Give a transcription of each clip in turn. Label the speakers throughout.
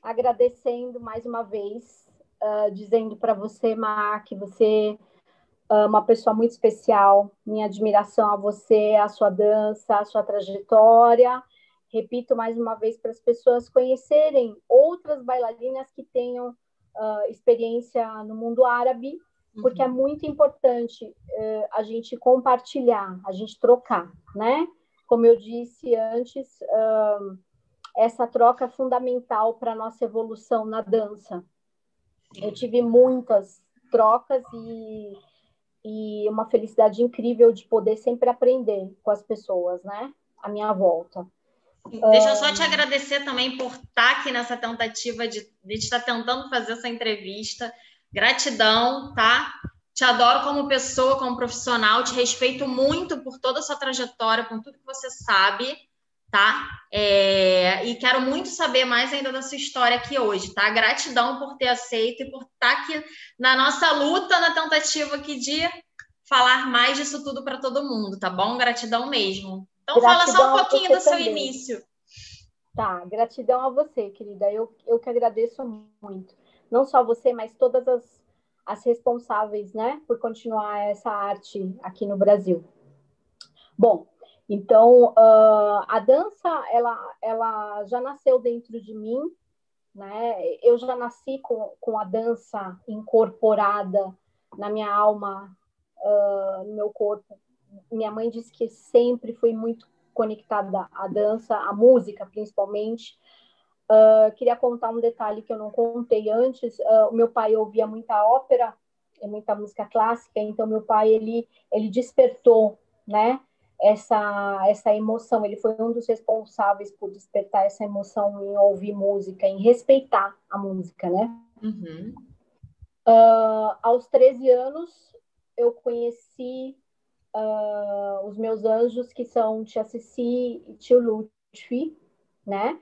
Speaker 1: agradecendo mais uma vez, dizendo para você, Mar, que você é uma pessoa muito especial, minha admiração a você, a sua dança, a sua trajetória. Repito mais uma vez para as pessoas conhecerem outras bailarinas que tenham experiência no mundo árabe, porque é muito importante a gente compartilhar, a gente trocar, né? Como eu disse antes, essa troca é fundamental para a nossa evolução na dança. Eu tive muitas trocas e uma felicidade incrível de poder sempre aprender com as pessoas, né? À minha volta.
Speaker 2: Deixa eu só te agradecer também por estar aqui nessa tentativa de estar tentando fazer essa entrevista. Gratidão, tá? Te adoro como pessoa, como profissional, te respeito muito por toda a sua trajetória, por tudo que você sabe, tá? E quero muito saber mais ainda da sua história aqui hoje, tá? Gratidão por ter aceito e por estar aqui na nossa luta, na tentativa aqui de falar mais disso tudo para todo mundo, tá bom? Gratidão mesmo. Então, fala só um pouquinho do seu início.
Speaker 1: Tá, gratidão a você, querida. Eu que agradeço muito. Não só você, mas todas as responsáveis, né, por continuar essa arte aqui no Brasil. Bom, então, a dança, ela já nasceu dentro de mim, né? Eu já nasci com a dança incorporada na minha alma, no meu corpo. Minha mãe disse que sempre fui muito conectada à dança, à música, principalmente. Queria contar um detalhe que eu não contei antes. O meu pai ouvia muita ópera, muita música clássica, então meu pai ele despertou, né? Essa emoção, ele foi um dos responsáveis por despertar essa emoção em ouvir música, em respeitar a música, né? Aos 13 anos, eu conheci os meus anjos, que são Tia Cici e Tio Lutfi, né?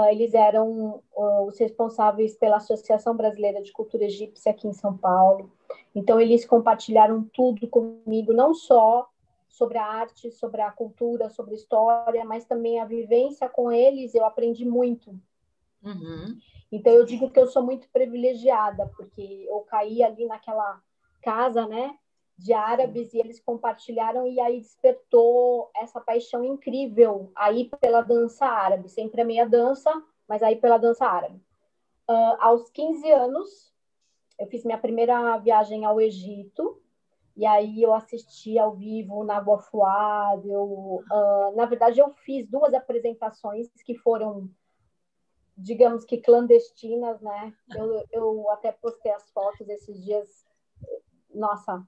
Speaker 1: Eles eram os responsáveis pela Associação Brasileira de Cultura Egípcia aqui em São Paulo. Então, eles compartilharam tudo comigo, não só sobre a arte, sobre a cultura, sobre a história, mas também a vivência com eles, eu aprendi muito. Então, eu digo que eu sou muito privilegiada, porque eu caí ali naquela casa, né, de árabes, e eles compartilharam, e aí despertou essa paixão incrível aí pela dança árabe. Sempre amei a dança, mas aí pela dança árabe. Aos 15 anos, eu fiz minha primeira viagem ao Egito, e aí eu assisti ao vivo na Voix Fuad. Na verdade, eu fiz 2 apresentações que foram, digamos que clandestinas, né? Eu até postei as fotos esses dias. Nossa,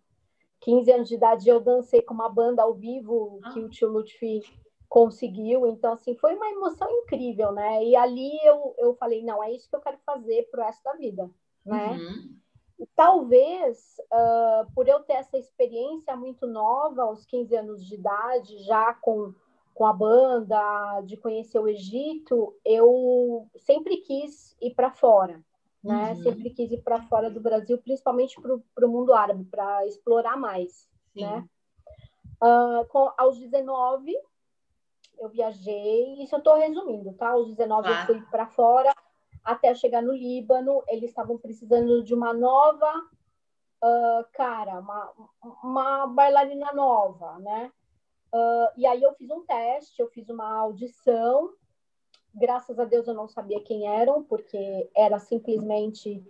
Speaker 1: 15 anos de idade eu dancei com uma banda ao vivo que o Tio Lutfi conseguiu. Então, assim, foi uma emoção incrível, né? E ali eu falei, não, é isso que eu quero fazer pro resto da vida, né? E talvez, por eu ter essa experiência muito nova, aos 15 anos de idade, já com a banda, de conhecer o Egito, eu sempre quis ir para fora, né? Sempre quis ir para fora do Brasil, principalmente para o mundo árabe, para explorar mais, né? Aos 19, eu viajei, isso eu estou resumindo, tá? Aos 19 eu fui para fora, até chegar no Líbano. Eles estavam precisando de uma nova uma bailarina nova, né? E aí eu fiz um teste, eu fiz uma audição. Graças a Deus eu não sabia quem eram, porque era simplesmente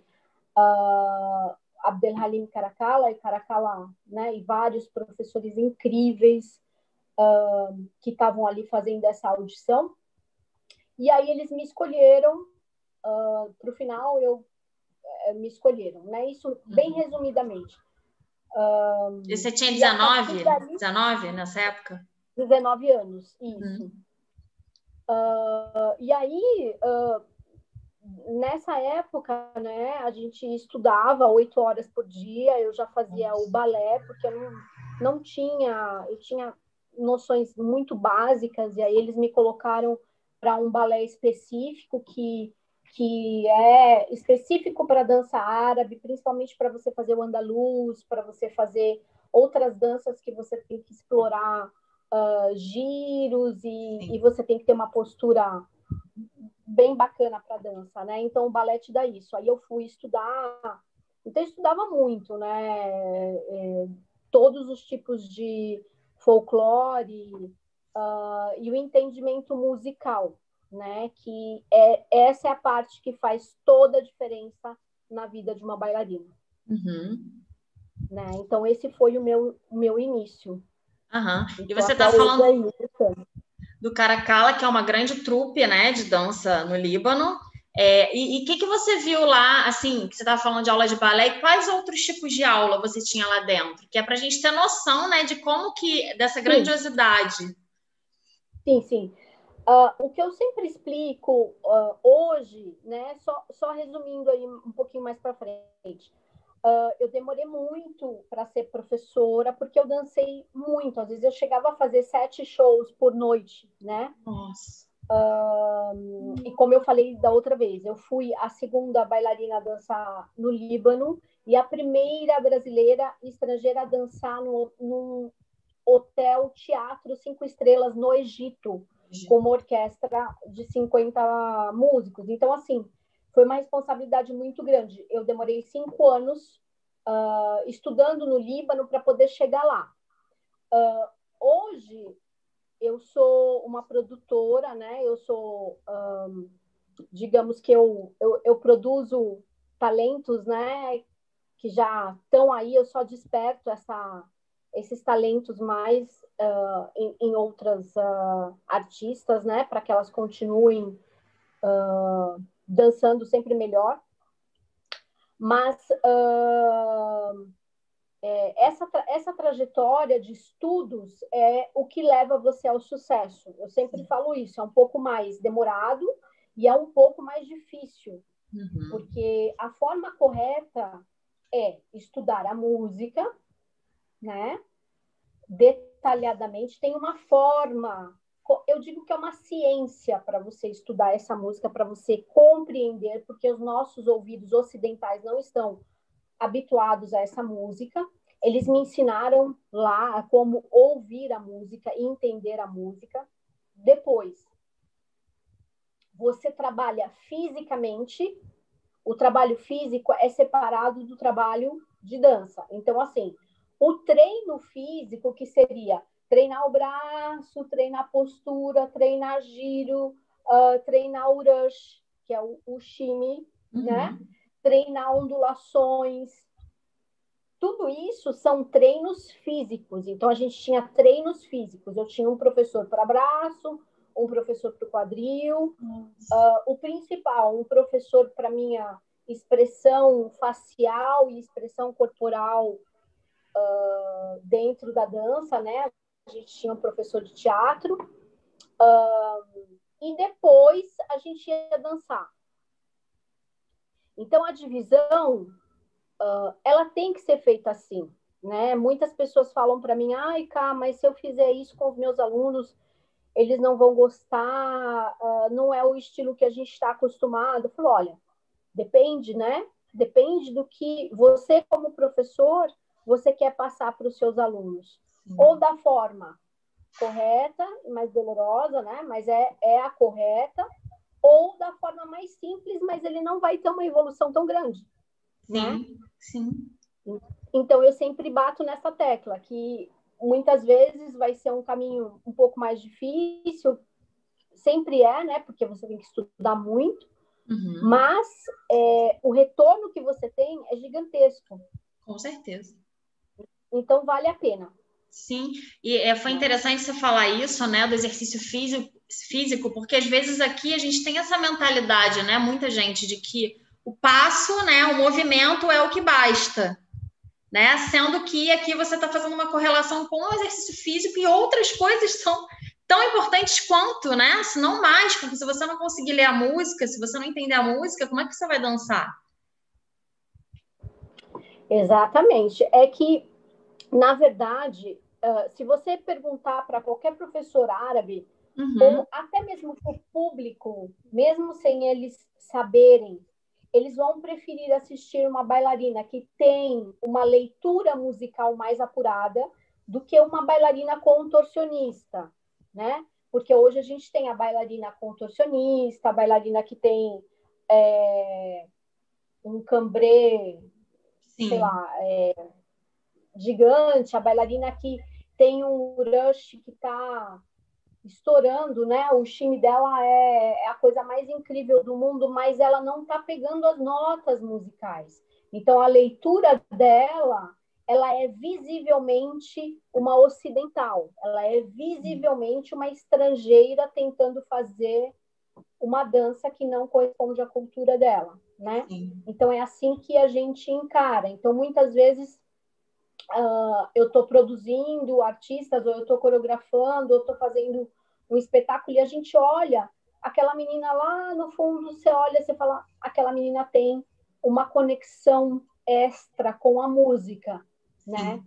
Speaker 1: Abdelhalim Caracalla, né? E vários professores incríveis que estavam ali fazendo essa audição. E aí eles me escolheram. Para o final, me escolheram, né? Isso bem resumidamente.
Speaker 2: E você tinha 19 nessa época?
Speaker 1: 19 anos, isso. E aí, nessa época, né, a gente estudava 8 horas por dia. Eu já fazia o balé, porque eu tinha noções muito básicas, e aí eles me colocaram para um balé específico que é específico para dança árabe, principalmente para você fazer o andaluz, para você fazer outras danças que você tem que explorar giros, e você tem que ter uma postura bem bacana para dança, né? Então o balé te dá isso. Aí eu fui estudar, então eu estudava muito, né? Todos os tipos de folclore, e o entendimento musical, né? Que essa é a parte que faz toda a diferença na vida de uma bailarina.
Speaker 2: Uhum.
Speaker 1: Né? Então esse foi o meu início.
Speaker 2: Uhum. E
Speaker 1: Então,
Speaker 2: você está falando do Caracalla, que é uma grande trupe, né, de dança no Líbano. E o que você viu lá, assim, que você estava falando de aula de balé, e quais outros tipos de aula você tinha lá dentro? Que é para a gente ter noção, né, de como que, dessa grandiosidade.
Speaker 1: Sim, sim. O que eu sempre explico hoje, né, só resumindo aí um pouquinho mais para frente, eu demorei muito para ser professora, porque eu dancei muito. Às vezes eu chegava a fazer 7 shows por noite, né?
Speaker 2: Nossa.
Speaker 1: E como eu falei da outra vez, eu fui a segunda bailarina a dançar no Líbano e a primeira brasileira estrangeira a dançar num hotel teatro 5 estrelas no Egito, com uma orquestra de 50 músicos. Então, assim, foi uma responsabilidade muito grande. Eu demorei 5 anos estudando no Líbano para poder chegar lá. Hoje, eu sou uma produtora, né? Eu sou, digamos que eu produzo talentos, né? Que já estão aí, eu só desperto esses talentos mais em outras artistas, né? Para que elas continuem dançando sempre melhor. Mas essa trajetória de estudos é o que leva você ao sucesso. Eu sempre falo isso, é um pouco mais demorado e é um pouco mais difícil, porque a forma correta é estudar a música, né? Detalhadamente, tem uma forma, eu digo que é uma ciência para você estudar essa música, para você compreender, porque os nossos ouvidos ocidentais não estão habituados a essa música. Eles me ensinaram lá como ouvir a música e entender a música. Depois, você trabalha fisicamente. O trabalho físico é separado do trabalho de dança. Então, assim, o treino físico, que seria treinar o braço, treinar a postura, treinar giro, treinar o rush, que é o shimmy, né? Treinar ondulações. Tudo isso são treinos físicos. Então, a gente tinha treinos físicos. Eu tinha um professor para braço, um professor para o quadril, o principal, um professor para minha expressão facial e expressão corporal dentro da dança, né? A gente tinha um professor de teatro. E depois a gente ia dançar. Então, a divisão, ela tem que ser feita assim, né? Muitas pessoas falam para mim, ai, Cá, mas se eu fizer isso com os meus alunos, eles não vão gostar, não é o estilo que a gente está acostumado. Eu falo, olha, depende, né? Depende do que você, como professor, você quer passar para os seus alunos. Ou da forma correta, mais dolorosa, né? Mas é a correta, ou da forma mais simples, mas ele não vai ter uma evolução tão grande.
Speaker 2: Sim,
Speaker 1: né?
Speaker 2: sim.
Speaker 1: Então, eu sempre bato nessa tecla, que muitas vezes vai ser um caminho um pouco mais difícil, sempre é, né? Porque você tem que estudar muito, mas o retorno que você tem é gigantesco.
Speaker 2: Com certeza.
Speaker 1: Então, vale a pena.
Speaker 2: Sim, e foi interessante você falar isso, né, do exercício físico, porque às vezes aqui a gente tem essa mentalidade, né, muita gente, de que o passo, né, o movimento é o que basta, né, sendo que aqui você está fazendo uma correlação com o exercício físico e outras coisas são tão importantes quanto, né, se não mais, porque se você não conseguir ler a música, se você não entender a música, como é que você vai dançar?
Speaker 1: Exatamente. É que, na verdade, se você perguntar para qualquer professor árabe, ou até mesmo para o público, mesmo sem eles saberem, eles vão preferir assistir uma bailarina que tem uma leitura musical mais apurada do que uma bailarina contorcionista, né? porque hoje a gente tem a bailarina contorcionista, a bailarina que tem um cambré, sei lá, gigante, a bailarina que tem um rush que está estourando, né? O time dela é a coisa mais incrível do mundo, mas ela não está pegando as notas musicais. Então, a leitura dela, ela é visivelmente uma ocidental, ela é visivelmente uma estrangeira tentando fazer uma dança que não corresponde à cultura dela, né?
Speaker 2: Sim.
Speaker 1: Então, é assim que a gente encara. Então, muitas vezes, eu estou produzindo artistas, ou eu estou coreografando, ou estou fazendo um espetáculo, e a gente olha aquela menina lá no fundo, você olha, você fala, aquela menina tem uma conexão extra com a música, né?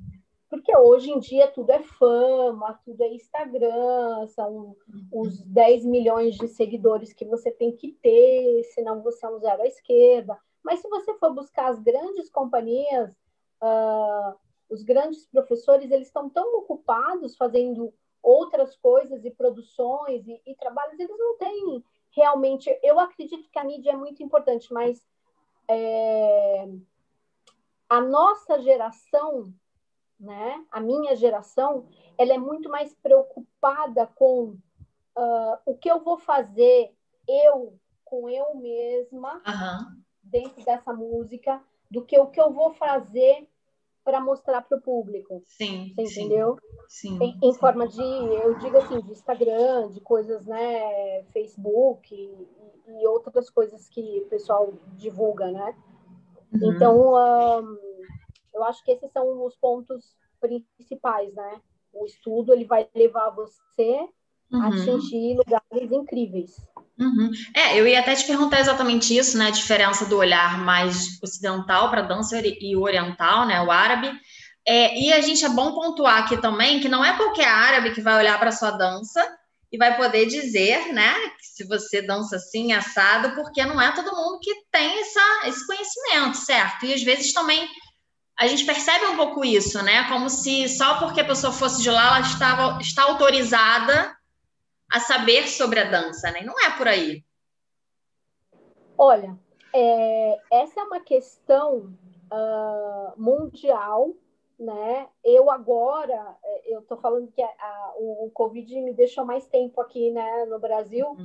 Speaker 1: Porque hoje em dia tudo é fama, tudo é Instagram, são os 10 milhões de seguidores que você tem que ter, senão você é um zero à esquerda. Mas se você for buscar as grandes companhias, os grandes professores, eles estão tão ocupados fazendo outras coisas e produções e trabalhos, eles não têm realmente... Eu acredito que a mídia é muito importante, mas a nossa geração, né, a minha geração, ela é muito mais preocupada com o que eu vou fazer com eu mesma dentro dessa música, do que o que eu vou fazer para mostrar para o público.
Speaker 2: Sim,
Speaker 1: você entendeu?
Speaker 2: Sim.
Speaker 1: Em forma de, eu digo assim, de Instagram, de coisas, né, Facebook e outras coisas que o pessoal divulga, né? Então, eu acho que esses são os pontos principais, né? O estudo, ele vai levar você a atingir lugares incríveis.
Speaker 2: Eu ia até te perguntar exatamente isso, né? A diferença do olhar mais ocidental para a dança e o oriental, né? O árabe. E a gente é bom pontuar aqui também que não é qualquer árabe que vai olhar para a sua dança e vai poder dizer, né? Que se você dança assim, assado, porque não é todo mundo que tem esse conhecimento, certo? E às vezes também a gente percebe um pouco isso, né? Como se só porque a pessoa fosse de lá, ela está autorizada a saber sobre a dança, né? Não é por aí.
Speaker 1: Olha, essa é uma questão mundial, né? Eu agora, eu tô falando que o Covid me deixou mais tempo aqui, né, no Brasil.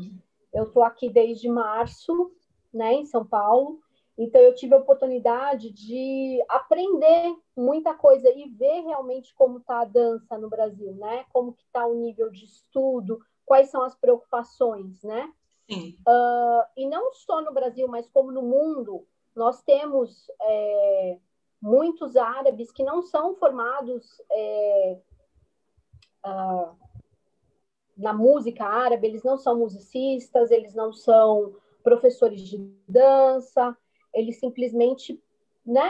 Speaker 1: Eu tô aqui desde março, né, em São Paulo. Então, eu tive a oportunidade de aprender muita coisa e ver realmente como está a dança no Brasil, né? Como que está o nível de estudo, quais são as preocupações, né?
Speaker 2: Sim.
Speaker 1: E não só no Brasil, mas como no mundo, nós temos muitos árabes que não são formados na música árabe, eles não são musicistas, eles não são professores de dança, eles simplesmente, né,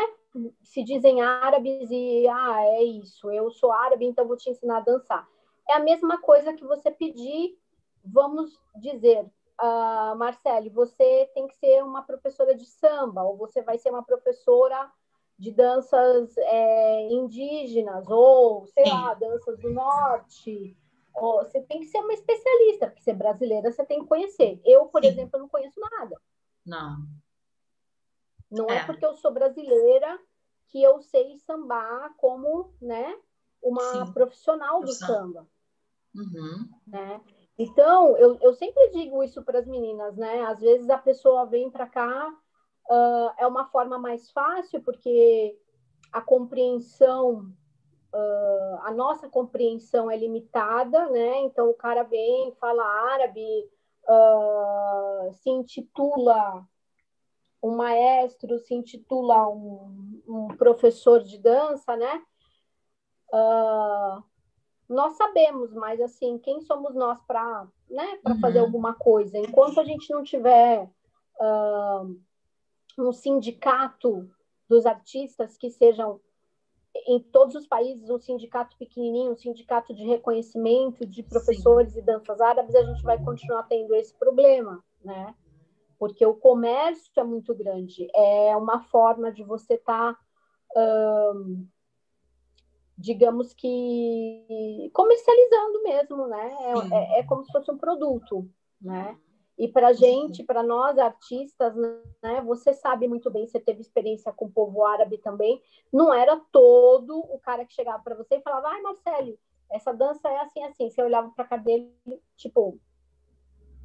Speaker 1: se dizem árabes e, é isso, eu sou árabe, então vou te ensinar a dançar. É a mesma coisa que você pedir, vamos dizer, Marcele, você tem que ser uma professora de samba, ou você vai ser uma professora de danças indígenas, ou, sei lá, danças do norte. Você tem que ser uma especialista, porque ser brasileira você tem que conhecer. Eu, por exemplo, não conheço nada. Não é porque eu sou brasileira que eu sei sambar como, né, uma profissional do samba. Né? Então, eu sempre digo isso para as meninas, né? Às vezes a pessoa vem para cá, é uma forma mais fácil, porque a compreensão, a nossa compreensão é limitada, né? Então, o cara vem, fala árabe, se intitula um maestro, se intitula um professor de dança, né? Nós sabemos, mas assim, quem somos nós para, né, para fazer alguma coisa? Enquanto a gente não tiver um sindicato dos artistas que sejam em todos os países, um sindicato pequenininho, um sindicato de reconhecimento de professores e danças árabes, a gente vai continuar tendo esse problema, né? Porque o comércio é muito grande, é uma forma de você estar digamos que comercializando mesmo, né? É como se fosse um produto, né? E para gente, para nós artistas, né? Você sabe muito bem, você teve experiência com o povo árabe também, não era todo o cara que chegava para você e falava, ai, Marcelo, essa dança é assim, assim. Você olhava para a cara dele, tipo,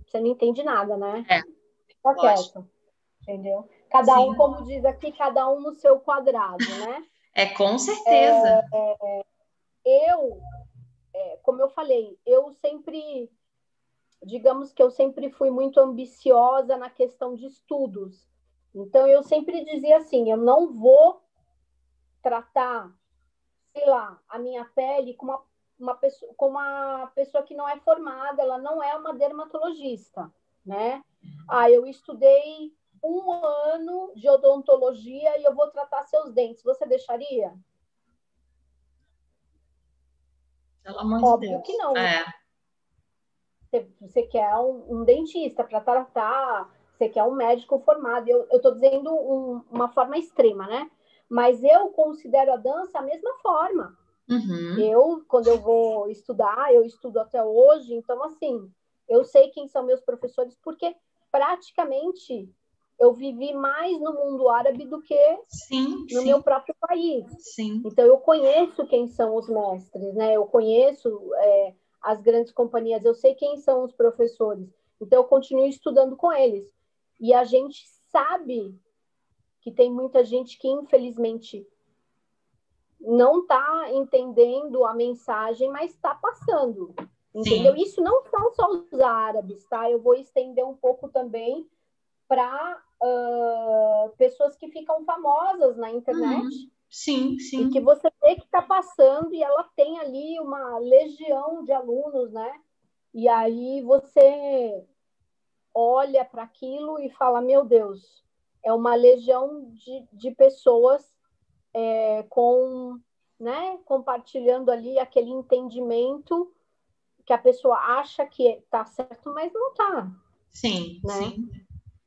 Speaker 1: você não entende nada, né?
Speaker 2: É,
Speaker 1: Tá
Speaker 2: lógico.
Speaker 1: quieto, entendeu? Cada um,
Speaker 2: Sim.
Speaker 1: como diz aqui, cada um no seu quadrado, né?
Speaker 2: Com certeza.
Speaker 1: Eu, como eu falei, eu sempre, digamos que eu sempre fui muito ambiciosa na questão de estudos. Então, eu sempre dizia assim, eu não vou tratar, sei lá, a minha pele com uma pessoa que não é formada, ela não é uma dermatologista, né? Ah, eu estudei 1 ano de odontologia e eu vou tratar seus dentes. Você deixaria?
Speaker 2: Pelo amor de
Speaker 1: Óbvio
Speaker 2: Deus.
Speaker 1: que não, né? Você quer um dentista para tratar, você quer um médico formado. Eu estou dizendo uma forma extrema, né? Mas eu considero a dança a mesma forma.
Speaker 2: Uhum.
Speaker 1: Quando eu vou estudar, eu estudo até hoje, então, assim, eu sei quem são meus professores, porque praticamente eu vivi mais no mundo árabe do que
Speaker 2: Sim,
Speaker 1: no
Speaker 2: sim,
Speaker 1: meu próprio país.
Speaker 2: sim.
Speaker 1: Então, eu conheço quem são os mestres, né? Eu conheço as grandes companhias, eu sei quem são os professores. Então, eu continuo estudando com eles. E a gente sabe que tem muita gente que, infelizmente, não está entendendo a mensagem, mas está passando, entendeu?
Speaker 2: Sim.
Speaker 1: Isso não são só os árabes, tá? Eu vou estender um pouco também para pessoas que ficam famosas na internet
Speaker 2: Sim,
Speaker 1: e que
Speaker 2: sim.
Speaker 1: você vê que está passando e ela tem ali uma legião de alunos, né? E aí você olha para aquilo e fala, meu Deus, é uma legião de pessoas com, né, compartilhando ali aquele entendimento que a pessoa acha que está certo, mas não está,
Speaker 2: Sim,
Speaker 1: né?
Speaker 2: sim.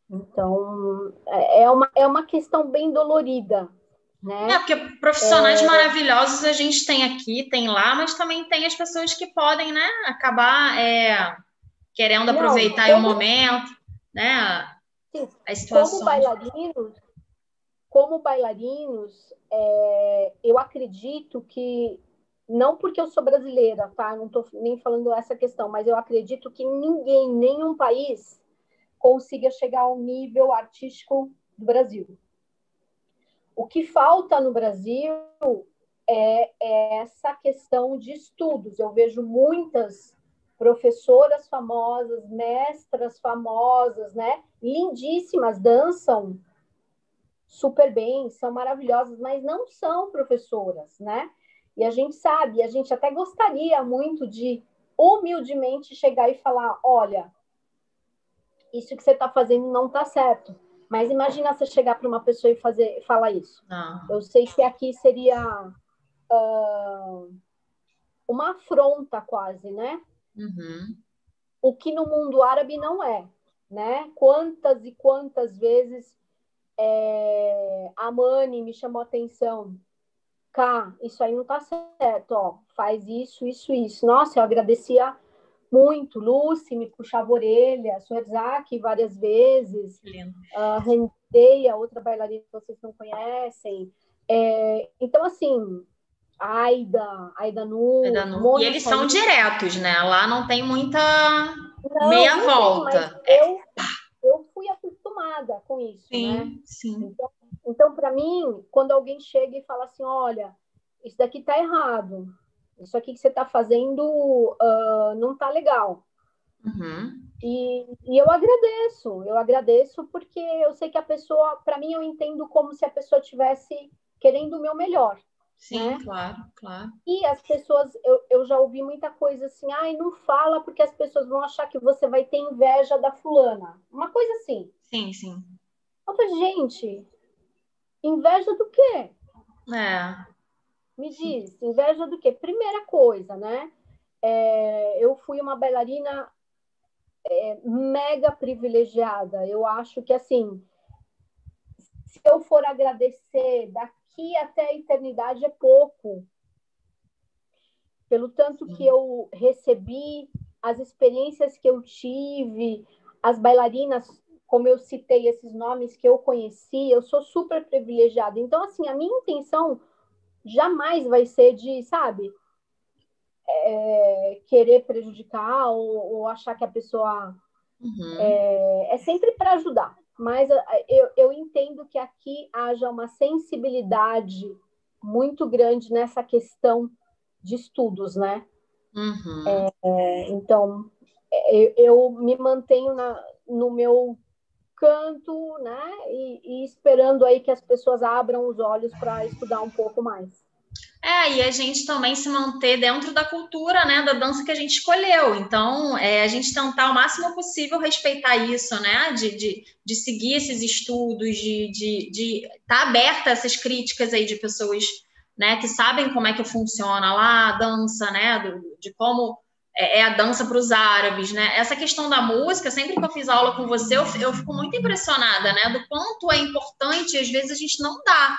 Speaker 1: Então, é uma questão bem dolorida, né?
Speaker 2: Porque profissionais maravilhosos a gente tem aqui, tem lá, mas também tem as pessoas que podem, né, acabar querendo
Speaker 1: Não,
Speaker 2: aproveitar o momento, né,
Speaker 1: sim,
Speaker 2: as
Speaker 1: como
Speaker 2: situações.
Speaker 1: bailarinos, eu acredito que, não porque eu sou brasileira, tá? Não estou nem falando essa questão, mas eu acredito que ninguém, nenhum país, consiga chegar ao nível artístico do Brasil. O que falta no Brasil é essa questão de estudos. Eu vejo muitas professoras famosas, mestras famosas, né? Lindíssimas, dançam super bem, são maravilhosas, mas não são professoras, né? E a gente sabe, a gente até gostaria muito de humildemente chegar e falar, olha, isso que você está fazendo não está certo. Mas imagina você chegar para uma pessoa e falar isso.
Speaker 2: Não.
Speaker 1: Eu sei que aqui seria uma afronta quase, né?
Speaker 2: Uhum.
Speaker 1: O que no mundo árabe não é, né? Quantas e quantas vezes a Mani me chamou a atenção. Cá, isso aí não tá certo, ó. Faz isso, isso, isso. Nossa, eu agradecia muito. Lucy me puxava a orelha, Suerzak várias vezes,
Speaker 2: Lindo.
Speaker 1: Rendei, a outra bailarina que vocês não conhecem. Então, assim, Aida Nu,
Speaker 2: E
Speaker 1: Mona
Speaker 2: eles são
Speaker 1: Said.
Speaker 2: diretos, né? Lá não tem muita
Speaker 1: Não,
Speaker 2: meia
Speaker 1: não tem, mas
Speaker 2: volta.
Speaker 1: eu fui acostumada com isso, né?
Speaker 2: Sim, sim.
Speaker 1: Então para mim, quando alguém chega e fala assim, olha, isso daqui tá errado, isso aqui que você está fazendo não tá legal.
Speaker 2: Uhum.
Speaker 1: E eu agradeço porque eu sei que a pessoa, para mim, eu entendo como se a pessoa estivesse querendo o meu melhor,
Speaker 2: Sim,
Speaker 1: né?
Speaker 2: claro, claro.
Speaker 1: E as pessoas, eu já ouvi muita coisa assim, ai, não fala porque as pessoas vão achar que você vai ter inveja da fulana. Uma coisa assim.
Speaker 2: Sim, sim.
Speaker 1: Eu falei, gente, inveja do quê?
Speaker 2: É.
Speaker 1: Me diz, inveja do quê? Primeira coisa, né? Eu fui uma bailarina mega privilegiada. Eu acho que, assim, se eu for agradecer daqui até a eternidade é pouco, pelo tanto que eu recebi, as experiências que eu tive, as bailarinas, como eu citei esses nomes que eu conheci, eu sou super privilegiada. Então, assim, a minha intenção jamais vai ser de, sabe, querer prejudicar ou achar que a pessoa é sempre para ajudar. Mas eu entendo que aqui haja uma sensibilidade muito grande nessa questão de estudos, né? Então, eu me mantenho no meu canto, né? E esperando aí que as pessoas abram os olhos para estudar um pouco mais.
Speaker 2: E a gente também se manter dentro da cultura, né, da dança que a gente escolheu. Então, a gente tentar o máximo possível respeitar isso, né, de seguir esses estudos, de estar aberta a essas críticas aí de pessoas, né, que sabem como é que funciona lá a dança, né, de como é a dança para os árabes, né. Essa questão da música, sempre que eu fiz aula com você, eu fico muito impressionada, né, do quanto é importante, e às vezes a gente não dá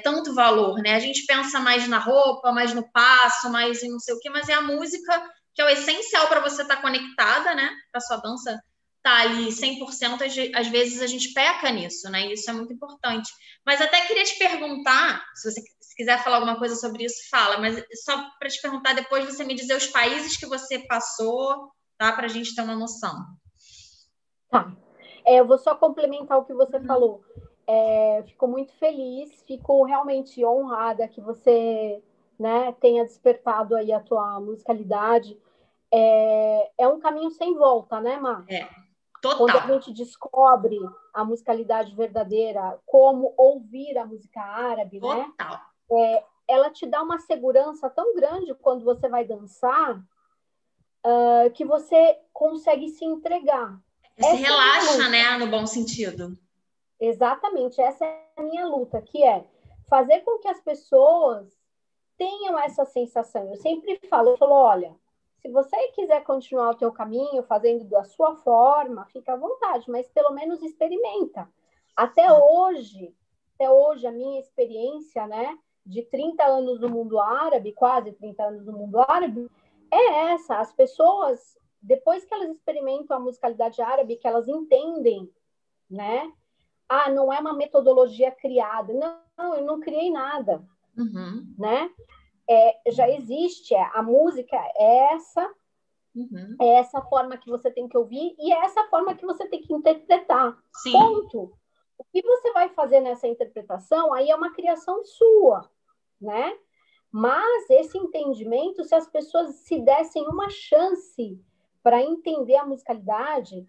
Speaker 2: tanto valor, né? A gente pensa mais na roupa, mais no passo, mais em não sei o quê, mas é a música que é o essencial para você estar conectada, né? Para sua dança estar ali 100%, às vezes a gente peca nisso, né? E isso é muito importante. Mas até queria te perguntar, se você quiser falar alguma coisa sobre isso, fala, mas só para te perguntar depois você me dizer os países que você passou, tá? Para a gente ter uma noção.
Speaker 1: Tá. Eu vou só complementar o que você falou. Fico muito feliz, fico realmente honrada que você, né, tenha despertado aí a tua musicalidade. É um caminho sem volta, né, Mar?
Speaker 2: Total.
Speaker 1: Quando a gente descobre a musicalidade verdadeira, como ouvir a música árabe,
Speaker 2: Total.
Speaker 1: né? Ela te dá uma segurança tão grande quando você vai dançar, que você consegue se entregar.
Speaker 2: Você relaxa, né, no bom sentido.
Speaker 1: Exatamente, essa é a minha luta, que é fazer com que as pessoas tenham essa sensação. Eu sempre falo, olha, se você quiser continuar o teu caminho, fazendo da sua forma, fica à vontade, mas pelo menos experimenta. Até hoje, a minha experiência, né, de 30 anos no mundo árabe, quase 30 anos no mundo árabe, é essa. As pessoas, depois que elas experimentam a musicalidade árabe, que elas entendem, né, não é uma metodologia criada. Não, eu não criei nada, né? Já existe, a música é essa, é essa forma que você tem que ouvir e é essa forma que você tem que interpretar.
Speaker 2: Sim.
Speaker 1: Ponto. O que você vai fazer nessa interpretação, aí é uma criação sua, né? Mas esse entendimento, se as pessoas se dessem uma chance para entender a musicalidade,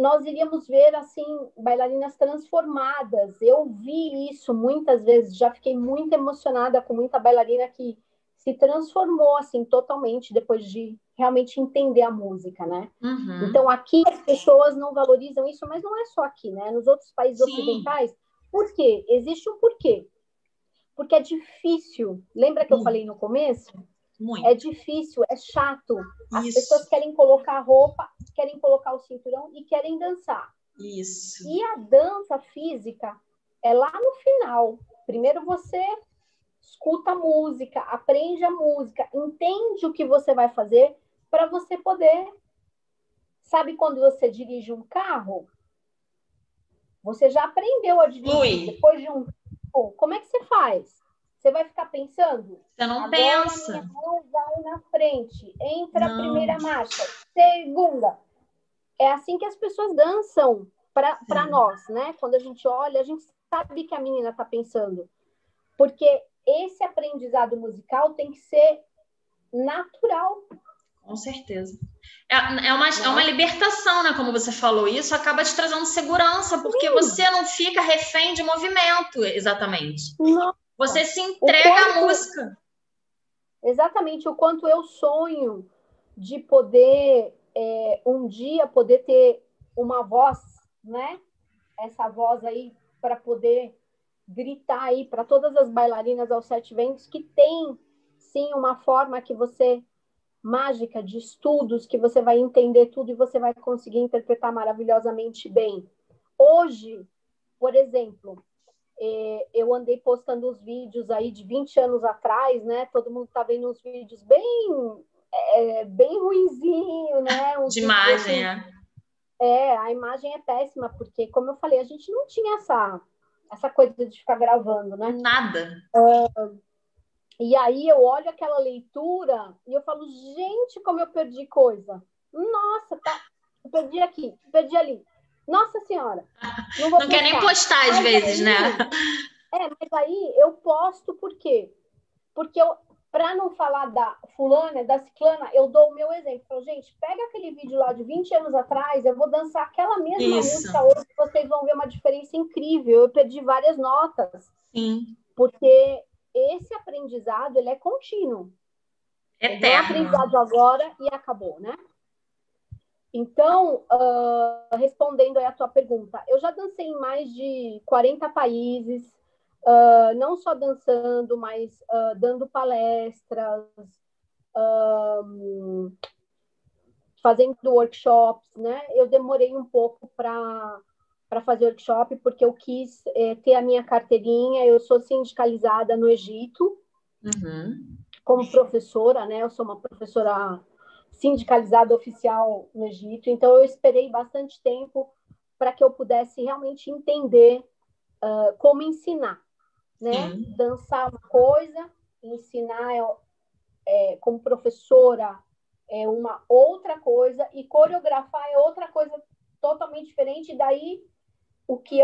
Speaker 1: nós iríamos ver, assim, bailarinas transformadas. Eu vi isso muitas vezes, já fiquei muito emocionada com muita bailarina que se transformou, assim, totalmente depois de realmente entender a música, né? Então, aqui as pessoas não valorizam isso, mas não é só aqui, né? Nos outros países ocidentais, por quê? Existe um porquê. Porque é difícil. Lembra que eu falei no começo?
Speaker 2: Muito.
Speaker 1: É difícil, é chato. As pessoas querem colocar roupa, querem colocar o cinturão e querem dançar.
Speaker 2: Isso.
Speaker 1: E a dança física é lá no final. Primeiro você escuta a música, aprende a música, entende o que você vai fazer para você poder... Sabe quando você dirige um carro? Você já aprendeu a dirigir. Depois de um... Como é que você faz? Você vai ficar pensando?
Speaker 2: Você não
Speaker 1: agora
Speaker 2: pensa.
Speaker 1: Minha mão vai na frente. Entra a primeira marcha. Segunda. É assim que as pessoas dançam para nós, né? Quando a gente olha, a gente sabe que a menina está pensando. Porque esse aprendizado musical tem que ser natural.
Speaker 2: Com certeza. É uma libertação, né? Como você falou, isso acaba te trazendo segurança, porque você não fica refém de movimento, exatamente.
Speaker 1: Nossa.
Speaker 2: Você se entrega à música.
Speaker 1: Exatamente, o quanto eu sonho de poder, um dia, poder ter uma voz, né? Essa voz aí, para poder gritar aí para todas as bailarinas aos sete ventos, que tem, sim, uma forma que você... mágica de estudos, que você vai entender tudo e você vai conseguir interpretar maravilhosamente bem. Hoje, por exemplo, eu andei postando os vídeos aí de 20 anos atrás, né? Todo mundo tá vendo uns vídeos bem ruinzinho, né?
Speaker 2: De imagem,
Speaker 1: a imagem é péssima, porque, como eu falei, a gente não tinha essa coisa de ficar gravando, né?
Speaker 2: Nada.
Speaker 1: E aí eu olho aquela leitura e eu falo, gente, como eu perdi coisa. Nossa, tá, eu perdi aqui, perdi ali. Nossa Senhora, não vou
Speaker 2: Não quer nem postar às vezes, né?
Speaker 1: Mas aí eu posto por quê? Porque para não falar da fulana, da ciclana, eu dou o meu exemplo. Falo, gente, pega aquele vídeo lá de 20 anos atrás, eu vou dançar aquela mesma música hoje, vocês vão ver uma diferença incrível. Eu perdi várias notas.
Speaker 2: Sim.
Speaker 1: Porque esse aprendizado, ele é contínuo.
Speaker 2: Eterno.
Speaker 1: Ele é um aprendizado agora e acabou, né? Então, respondendo aí a tua pergunta, eu já dancei em mais de 40 países, não só dançando, mas dando palestras, fazendo workshops, né? Eu demorei um pouco para fazer workshop, porque eu quis ter a minha carteirinha. Eu sou sindicalizada no Egito, como professora, né? Eu sou uma professora sindicalizada oficial no Egito, então eu esperei bastante tempo para que eu pudesse realmente entender como ensinar, né? Dançar uma coisa, ensinar como professora é uma outra coisa, e coreografar é outra coisa totalmente diferente. Daí o que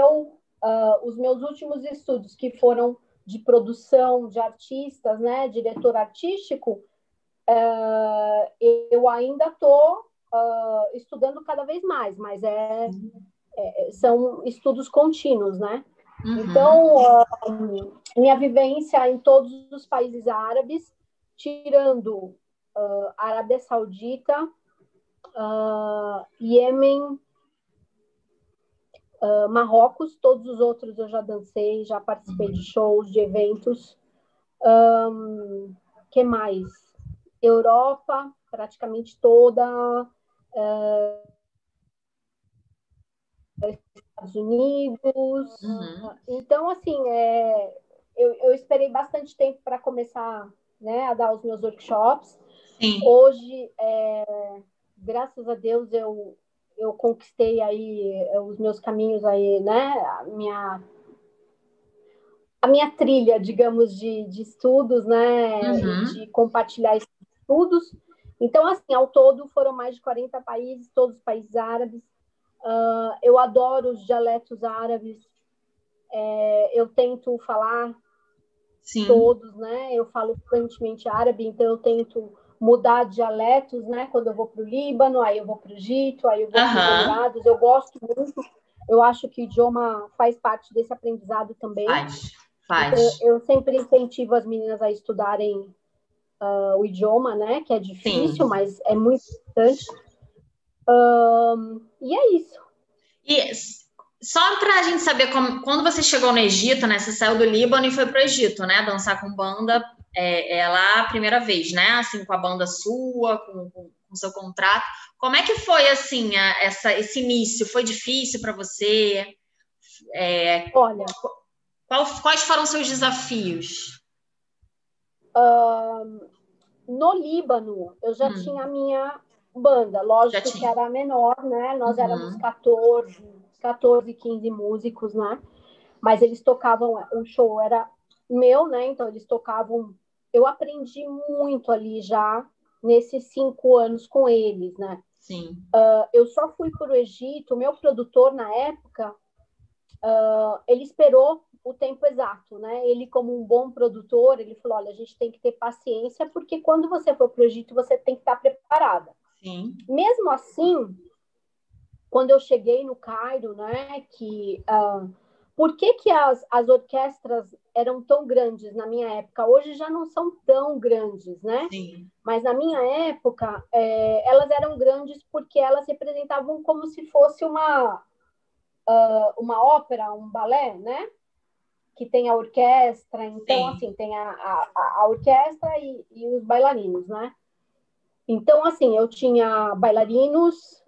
Speaker 1: os meus últimos estudos, que foram de produção de artistas, né, diretor artístico, eu ainda estou estudando cada vez mais, mas são estudos contínuos, né? Então, minha vivência em todos os países árabes, tirando Arábia Saudita, Iêmen, Marrocos, todos os outros eu já dancei, já participei de shows, de eventos. Que mais? Europa, praticamente toda, Estados Unidos. Então, assim, eu esperei bastante tempo para começar, né, a dar os meus workshops.
Speaker 2: Sim.
Speaker 1: Hoje, graças a Deus, eu conquistei aí os meus caminhos aí, né, a minha trilha, digamos, de estudos, né, e de compartilhar esses estudos. Então, assim, ao todo foram mais de 40 países, todos os países árabes. Eu adoro os dialetos árabes. Eu tento falar todos, né? Eu falo fluentemente árabe, então eu tento mudar dialetos, né? Quando eu vou para o Líbano, aí eu vou para o Egito, aí eu vou para os Emirados. Eu gosto muito. Eu acho que o idioma faz parte desse aprendizado também.
Speaker 2: Faz.
Speaker 1: Eu sempre incentivo as meninas a estudarem o idioma, né? Que é difícil, mas é muito importante. E é isso.
Speaker 2: E só para a gente saber, quando você chegou no Egito, né? Você saiu do Líbano e foi para o Egito, né? Dançar com banda lá a primeira vez, né? Assim, com a banda sua, com o seu contrato. Como é que foi, assim, esse início? Foi difícil para você?
Speaker 1: Olha...
Speaker 2: Quais foram seus desafios?
Speaker 1: No Líbano, eu já tinha a minha banda, lógico que era menor, né? Nós éramos 14, 15 músicos, né? Mas eles tocavam, o show era meu, né? Então eles tocavam. Eu aprendi muito ali já nesses 5 anos com eles, né?
Speaker 2: Sim.
Speaker 1: Eu só fui para o Egito, o meu produtor na época, ele esperou o tempo exato, né? Ele, como um bom produtor, ele falou, olha, a gente tem que ter paciência, porque quando você for para o Egito, você tem que estar preparada.
Speaker 2: Sim.
Speaker 1: Mesmo assim, quando eu cheguei no Cairo, né, por que as orquestras eram tão grandes na minha época? Hoje já não são tão grandes, né?
Speaker 2: Sim.
Speaker 1: Mas na minha época, elas eram grandes porque elas representavam como se fosse uma ópera, um balé, né? Que tem a orquestra, então, assim, tem a orquestra e os bailarinos, né? Então, assim, eu tinha bailarinos,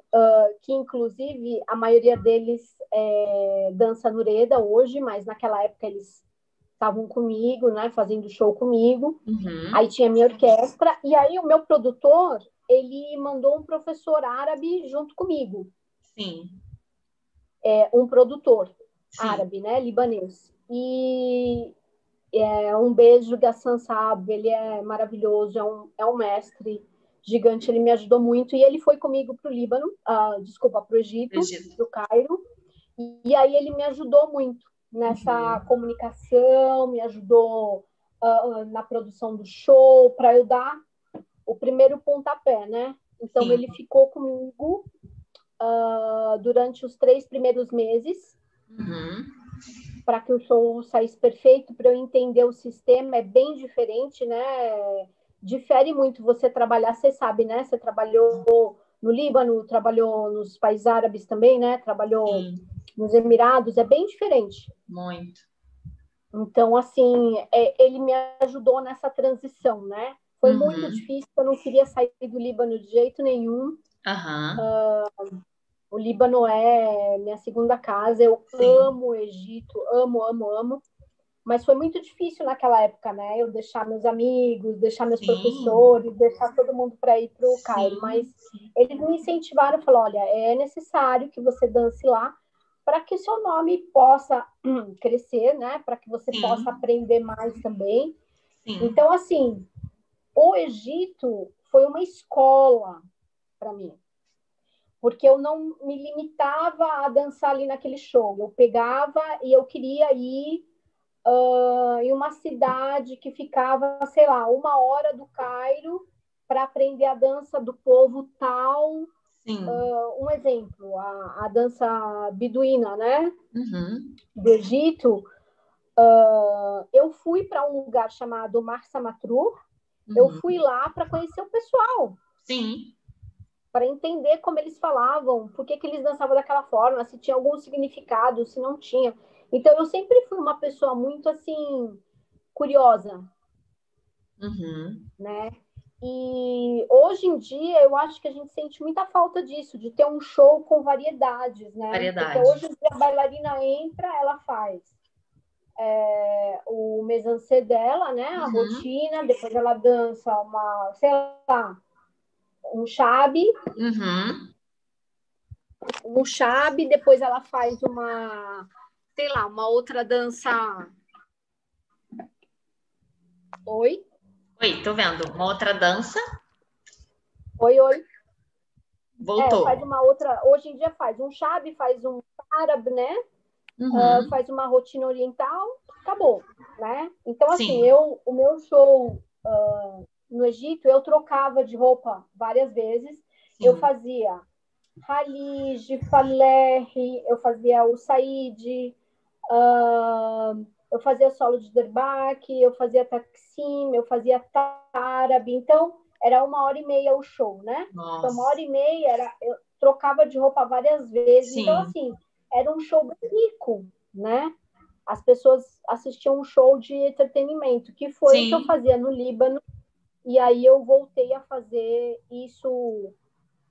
Speaker 1: que inclusive a maioria deles dança Nureda hoje, mas naquela época eles estavam comigo, né, fazendo show comigo. Aí tinha minha orquestra, e aí o meu produtor, ele mandou um professor árabe junto comigo.
Speaker 2: Sim.
Speaker 1: Um produtor
Speaker 2: Sim.
Speaker 1: árabe, né, libanês. E um beijo, Gassan Saab, ele é maravilhoso, é um mestre gigante, ele me ajudou muito, e ele foi comigo para o Líbano, para o Egito, para o Cairo, e aí ele me ajudou muito nessa comunicação, me ajudou na produção do show, para eu dar o primeiro pontapé, né? Então, sim, ele ficou comigo durante os 3 primeiros meses, para que o show saísse perfeito, para eu entender o sistema. É bem diferente, né? Difere muito você trabalhar, você sabe, né? Você trabalhou no Líbano, trabalhou nos países árabes também, né? Trabalhou nos Emirados, é bem diferente.
Speaker 2: Muito.
Speaker 1: Então, assim, ele me ajudou nessa transição, né? Foi muito difícil, eu não queria sair do Líbano de jeito nenhum. O Líbano é minha segunda casa, eu amo o Egito, amo. Mas foi muito difícil naquela época, né? Eu deixar meus amigos, deixar meus professores, deixar todo mundo para ir para o Cairo. Mas eles me incentivaram, falaram, olha, é necessário que você dance lá para que seu nome possa crescer, né? Para que você possa aprender mais também. Então, assim, o Egito foi uma escola para mim. Porque eu não me limitava a dançar ali naquele show. Eu pegava e eu queria ir em uma cidade que ficava, sei lá, 1 hora do Cairo para aprender a dança do povo tal. Um exemplo, a dança beduína, né? Do Egito. Eu fui para um lugar chamado Marsa Matruh. Eu fui lá para conhecer o pessoal.
Speaker 2: Sim.
Speaker 1: Para entender como eles falavam, por que eles dançavam daquela forma, se tinha algum significado, se não tinha. Então, eu sempre fui uma pessoa muito, assim, curiosa, né? E hoje em dia, eu acho que a gente sente muita falta disso, de ter um show com variedades, né? Porque hoje a bailarina entra, ela faz o mise-en-scène dela, né? A rotina, depois ela dança uma, sei lá, um shabi, depois ela faz uma, sei lá, uma outra dança. Oi,
Speaker 2: tô vendo. Uma outra dança.
Speaker 1: Oi.
Speaker 2: Voltou.
Speaker 1: Faz uma outra. Hoje em dia faz um shabi, faz um árabe, né? Faz uma rotina oriental, acabou, né? Então, assim, o meu show no Egito, eu trocava de roupa várias vezes. Eu fazia Halij, Faleh, eu fazia o Said, eu fazia solo de derbaque, eu fazia Taksim, eu fazia Tárabe. Então, era 1h30 o show, né?
Speaker 2: Nossa.
Speaker 1: Então, 1h30, eu trocava de roupa várias vezes. Então, assim, era um show bem rico, né? As pessoas assistiam um show de entretenimento, que foi o que eu fazia no Líbano, e aí eu voltei a fazer isso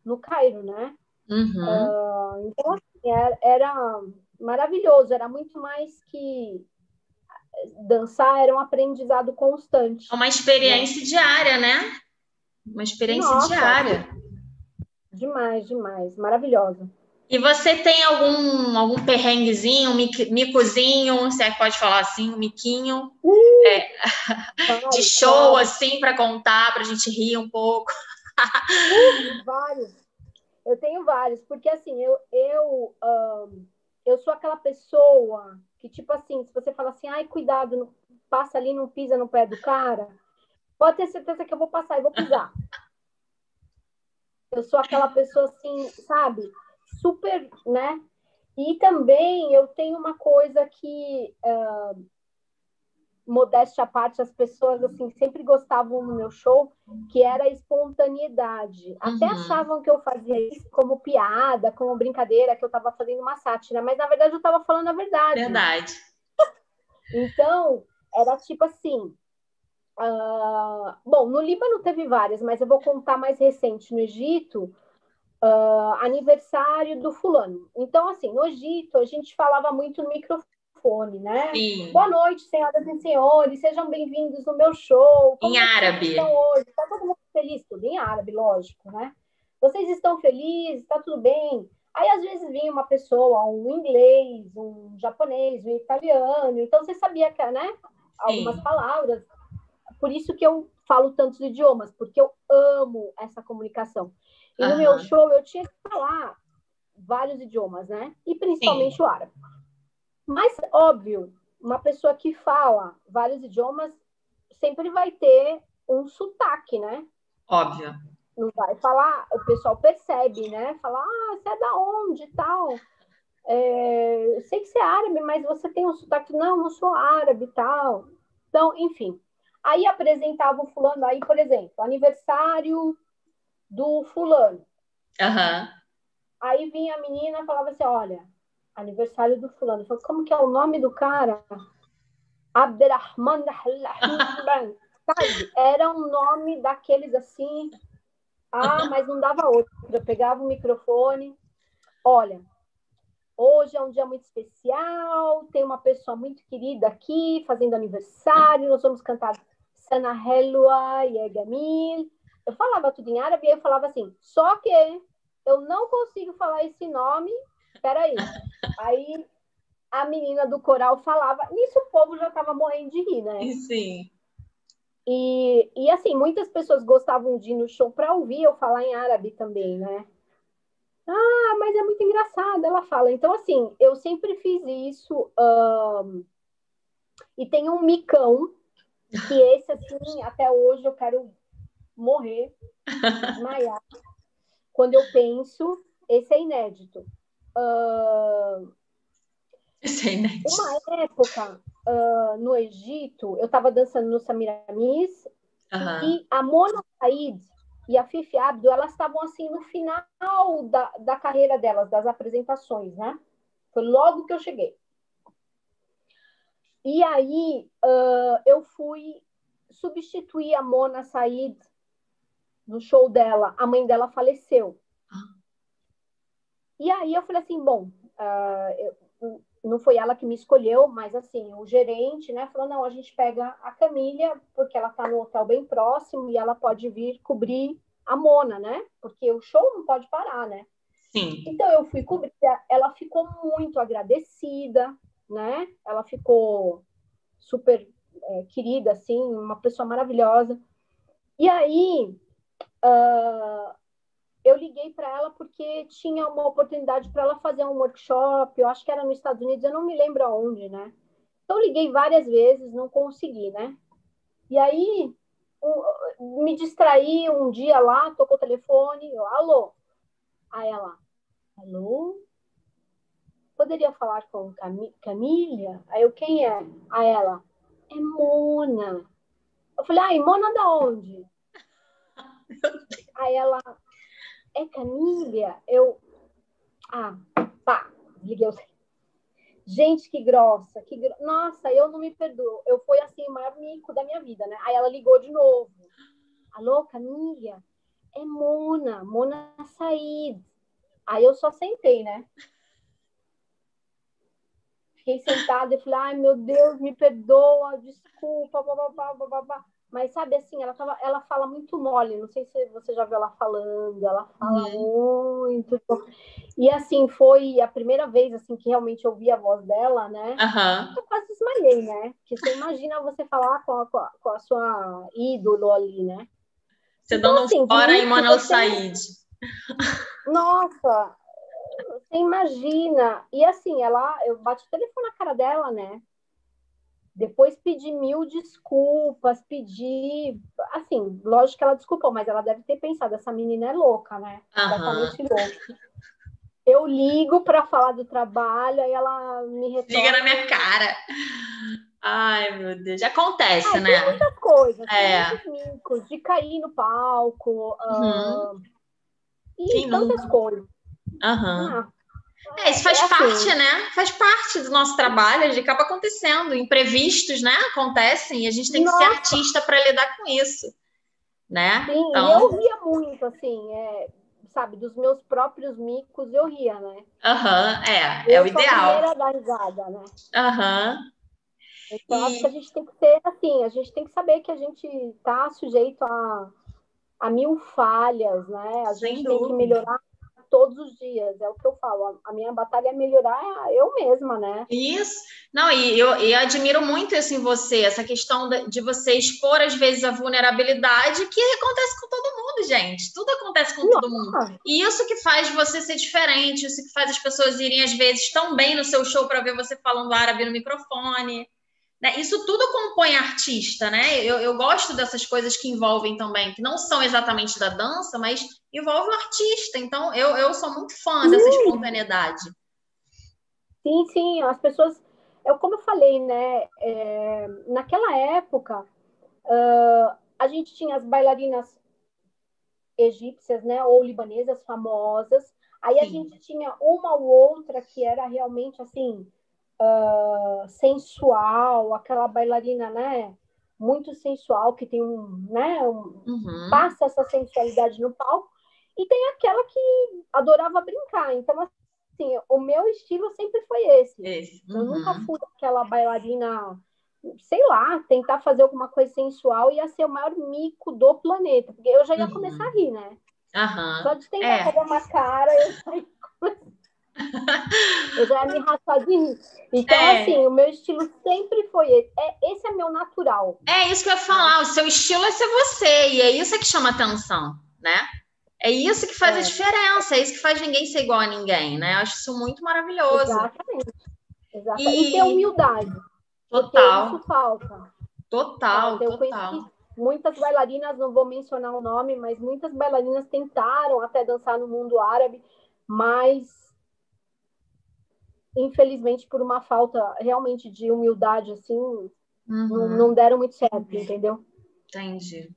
Speaker 1: no Cairo, né? Então, assim, era maravilhoso, era muito mais que dançar, era um aprendizado constante.
Speaker 2: Uma experiência diária, né? Uma experiência diária.
Speaker 1: Demais, maravilhosa.
Speaker 2: E você tem algum perrenguezinho, um micozinho, se é que pode falar assim, um miquinho, de show, assim, para contar, para a gente rir um pouco?
Speaker 1: Vários. Eu tenho vários, porque assim, eu sou aquela pessoa que, tipo assim, se você fala assim, ai, cuidado, não, passa ali, não pisa no pé do cara, pode ter certeza que eu vou passar e vou pisar. Eu sou aquela pessoa assim, sabe? Super, né? E também eu tenho uma coisa que, modéstia à parte, as pessoas assim sempre gostavam no meu show, que era a espontaneidade. Até achavam que eu fazia isso como piada, como brincadeira, que eu estava fazendo uma sátira, mas na verdade eu estava falando a verdade.
Speaker 2: Verdade.
Speaker 1: Então, era tipo assim... bom, no Líbano teve várias, mas eu vou contar mais recente. No Egito, aniversário do fulano. Então, assim, no Egito, a gente falava muito no microfone, né?
Speaker 2: Sim.
Speaker 1: Boa noite, senhoras e senhores, sejam bem-vindos no meu show.
Speaker 2: Em árabe.
Speaker 1: Estão hoje? Está todo mundo feliz? Tudo em árabe, lógico, né? Vocês estão felizes? Está tudo bem? Aí, às vezes, vinha uma pessoa, um inglês, um japonês, um italiano. Então, você sabia que, né? Algumas palavras. Por isso que eu falo tantos idiomas, porque eu amo essa comunicação. E no meu show eu tinha que falar vários idiomas, né? E principalmente o árabe. Mas, óbvio, uma pessoa que fala vários idiomas sempre vai ter um sotaque, né?
Speaker 2: Óbvio.
Speaker 1: Não vai falar, o pessoal percebe, né? Fala, você é da onde e tal? Eu sei que você é árabe, mas você tem um sotaque. Não, não sou árabe e tal. Então, enfim. Aí apresentava o fulano, aí, por exemplo, aniversário do fulano. Aí vinha a menina e falava assim, olha, aniversário do fulano. Eu falei, como que é o nome do cara? Abderrahman. Sabe? Era um nome daqueles assim. Mas não dava outro. Eu pegava o microfone. Olha, hoje é um dia muito especial, tem uma pessoa muito querida aqui fazendo aniversário, nós vamos cantar Sana Helwa Yegamil. Eu falava tudo em árabe e eu falava assim, só que eu não consigo falar esse nome, peraí. Aí a menina do coral falava, nisso o povo já estava morrendo de rir, né?
Speaker 2: Sim.
Speaker 1: E assim, muitas pessoas gostavam de ir no show para ouvir eu falar em árabe também, né? Mas é muito engraçado, ela fala. Então, assim, eu sempre fiz isso. E tem um micão, que esse, assim, até hoje eu quero morrer, desmaiar. Quando eu penso, esse é inédito.
Speaker 2: Esse é inédito.
Speaker 1: Uma época, no Egito, eu estava dançando no Samiramis, e a Mona Said e a Fifi Abdo, elas estavam assim no final da carreira delas, das apresentações, né? Foi logo que eu cheguei. E aí eu fui substituir a Mona Said no show dela. A mãe dela faleceu. E aí eu falei assim, bom, não foi ela que me escolheu, mas assim, o gerente, né, falou, não, a gente pega a Camília, porque ela está no hotel bem próximo e ela pode vir cobrir a Mona, né? Porque o show não pode parar, né?
Speaker 2: Sim.
Speaker 1: Então eu fui cobrir, ela ficou muito agradecida, né? Ela ficou super querida, assim, uma pessoa maravilhosa. E aí eu liguei para ela porque tinha uma oportunidade para ela fazer um workshop, eu acho que era nos Estados Unidos, eu não me lembro aonde, né? Então, eu liguei várias vezes, não consegui, né? E aí, me distraí um dia lá, tocou o telefone, eu, alô? Aí ela, alô? Poderia falar com Camília? Aí eu, quem é? Aí ela, é Mona. Eu falei, Mona da onde? Aí ela, é Camília? Eu, pá, desliguei o telefone. Gente, que grossa, nossa, eu não me perdoo. Eu fui assim, o maior mico da minha vida, né? Aí ela ligou de novo. Alô, Camília? É Mona Said. Aí eu só sentei, né? Fiquei sentada e falei, meu Deus, me perdoa, desculpa, babá. Mas sabe assim, ela fala muito mole, não sei se você já viu ela falando, ela fala muito. E assim, foi a primeira vez assim, que realmente eu ouvi a voz dela, né? Eu quase desmaiei, né? Porque você imagina você falar com a sua ídolo ali, né?
Speaker 2: Você então, dando assim, fora em Mona Said.
Speaker 1: Nossa, você imagina. E assim, eu bati o telefone na cara dela, né? Depois pedi 1000 desculpas, assim, lógico que ela desculpou, mas ela deve ter pensado, essa menina é louca, né? Completamente louca. Eu ligo para falar do trabalho, aí ela me retorna.
Speaker 2: Liga na minha cara. Ai, meu Deus. Já acontece, né?
Speaker 1: Tem muitas coisas, tem muitos micos, de cair no palco, e tantas coisas.
Speaker 2: Isso faz parte, assim, né? Faz parte do nosso trabalho, de acaba acontecendo. Imprevistos, né? Acontecem e a gente tem que ser artista para lidar com isso, né?
Speaker 1: Sim, então... e eu ria muito, assim, sabe, dos meus próprios micos, eu ria, né?
Speaker 2: Aham, é o
Speaker 1: Eu sou a
Speaker 2: ideal.
Speaker 1: primeira a dar risada, né?
Speaker 2: Aham.
Speaker 1: Então, acho que a gente tem que ser assim, a gente tem que saber que a gente está sujeito a mil falhas, né? A
Speaker 2: Sem
Speaker 1: gente tem que
Speaker 2: dúvida.
Speaker 1: melhorar todos os dias, é o que eu falo. A minha batalha é melhorar eu mesma, né?
Speaker 2: Isso. Não, e eu admiro muito isso em você, essa questão de você expor, às vezes, a vulnerabilidade, que acontece com todo mundo, gente. Tudo acontece com todo mundo.
Speaker 1: Nossa,
Speaker 2: E isso que faz você ser diferente, isso que faz as pessoas irem, às vezes, tão bem no seu show para ver você falando árabe no microfone. Né? Isso tudo compõe artista, né? Eu gosto dessas coisas que envolvem também, que não são exatamente da dança, mas envolve o artista. Então, eu sou muito fã dessa espontaneidade.
Speaker 1: sim, sim, as pessoas, como eu falei, né? Naquela época, a gente tinha as bailarinas egípcias, né, ou libanesas famosas. Aí a
Speaker 2: Sim.
Speaker 1: gente tinha uma ou outra que era realmente assim sensual, aquela bailarina, né, muito sensual que tem passa essa sensualidade no palco. E tem aquela que adorava brincar. Então assim, o meu estilo sempre foi esse. Eu nunca fui aquela bailarina, sei lá, tentar fazer alguma coisa sensual ia ser o maior mico do planeta, porque eu já ia começar a rir, né? Só de tentar fazer uma cara, eu já ia me rachar de rir. Então, assim, o meu estilo sempre foi esse. Esse é meu natural.
Speaker 2: É isso que eu ia falar, o seu estilo é ser você, e é isso que chama atenção, né? É isso que faz a diferença, é isso que faz ninguém ser igual a ninguém, né? Eu acho isso muito maravilhoso.
Speaker 1: Exatamente. E ter humildade. Porque isso falta.
Speaker 2: Total.
Speaker 1: Eu conheci muitas bailarinas, não vou mencionar o nome, mas muitas bailarinas tentaram até dançar no mundo árabe, mas infelizmente por uma falta realmente de humildade, assim, não deram muito certo, entendeu?
Speaker 2: Entendi.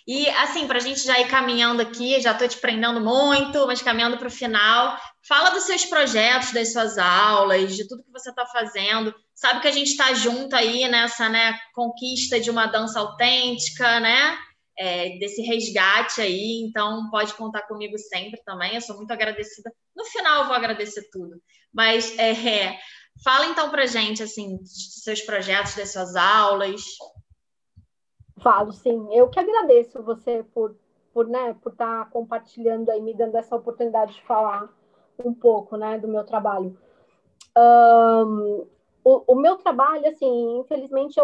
Speaker 2: E assim, para a gente já ir caminhando aqui, já estou te prendendo muito, mas caminhando para o final, fala dos seus projetos, das suas aulas, de tudo que você está fazendo. Sabe que a gente está junto aí nessa, né, conquista de uma dança autêntica, né? Desse resgate aí, então pode contar comigo sempre também. Eu sou muito agradecida. No final eu vou agradecer tudo, mas fala então para gente assim, dos seus projetos, das suas aulas.
Speaker 1: Falo, sim. Eu que agradeço você por estar compartilhando aí, me dando essa oportunidade de falar um pouco, né, do meu trabalho. O meu trabalho, assim, infelizmente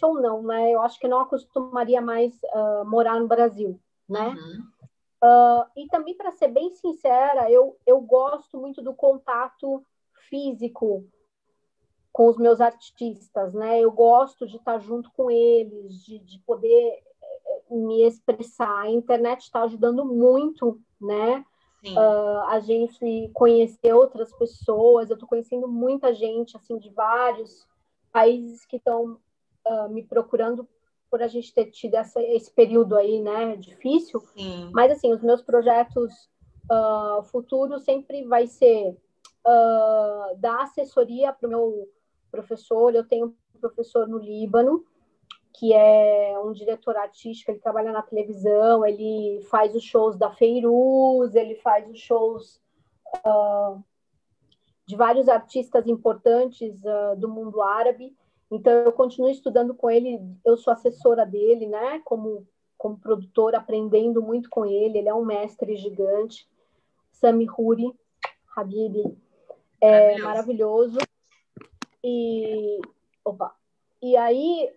Speaker 1: ou não, né, eu acho que não acostumaria mais morar no Brasil, né? E também, para ser bem sincera, eu gosto muito do contato físico com os meus artistas, né? Eu gosto de estar junto com eles, de poder me expressar. A internet está ajudando muito, né? A gente conhecer outras pessoas. Eu estou conhecendo muita gente, assim, de vários países que estão me procurando por a gente ter tido esse período aí, né? Difícil.
Speaker 2: Sim.
Speaker 1: Mas, assim, os meus projetos futuros sempre vai ser dar assessoria para o meu professor. Eu tenho um professor no Líbano, que é um diretor artístico, ele trabalha na televisão, ele faz os shows da Feiruz, ele faz os shows de vários artistas importantes do mundo árabe. Então, eu continuo estudando com ele, eu sou assessora dele, né, como produtora, aprendendo muito com ele, ele é um mestre gigante. Sami Huri, Habibi, maravilhoso. E aí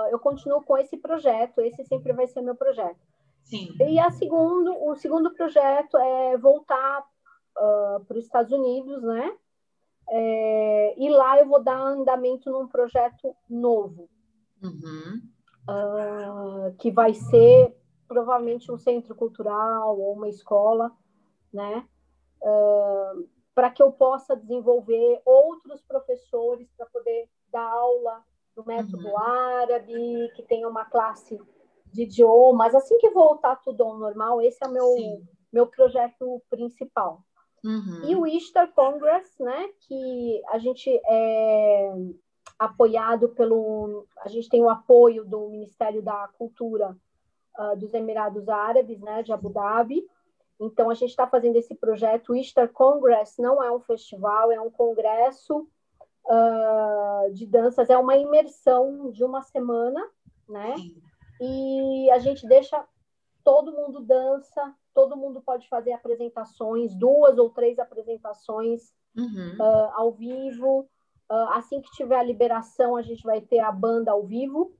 Speaker 1: eu continuo com esse projeto, esse sempre vai ser meu projeto.
Speaker 2: Sim.
Speaker 1: E o segundo projeto é voltar para os Estados Unidos, né? E lá eu vou dar andamento num projeto novo, que vai ser provavelmente um centro cultural ou uma escola, né? Para que eu possa desenvolver outros professores para poder dar aula do método árabe, que tenha uma classe de idiomas. Assim que voltar tudo ao normal, esse é o meu projeto principal. E o Easter Congress, né, que a gente é apoiado a gente tem o apoio do Ministério da Cultura dos Emirados Árabes, né, de Abu Dhabi, Então, a gente está fazendo esse projeto. O Ishtar Congress não é um festival, é um congresso de danças, é uma imersão de uma semana, né? E a gente deixa todo mundo dança, todo mundo pode fazer apresentações, 2 ou 3 apresentações ao vivo. Assim que tiver a liberação, a gente vai ter a banda ao vivo,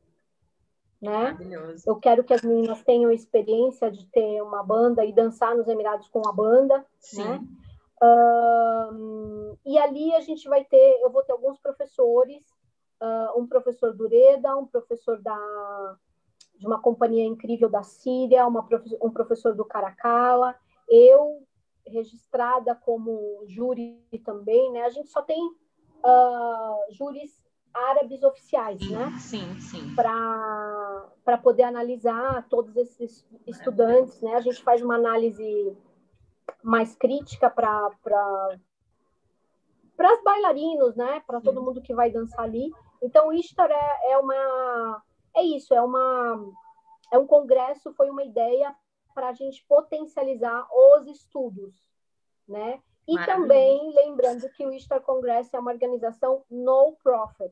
Speaker 1: né? Eu quero que as meninas tenham experiência de ter uma banda e dançar nos Emirados com a banda, né? E ali a gente vai ter, eu vou ter alguns professores, um professor do Ureda, um professor de uma companhia incrível da Síria, um professor do Caracalla, eu registrada como júri também, né? A gente só tem júris árabes oficiais, né?
Speaker 2: Sim.
Speaker 1: Para poder analisar todos esses estudantes, né? A gente faz uma análise mais crítica para as bailarinos, né? Para todo mundo que vai dançar ali. Então, o Ishtar é um congresso, foi uma ideia para a gente potencializar os estudos, né? E também lembrando que o Ishtar Congress é uma organização no profit,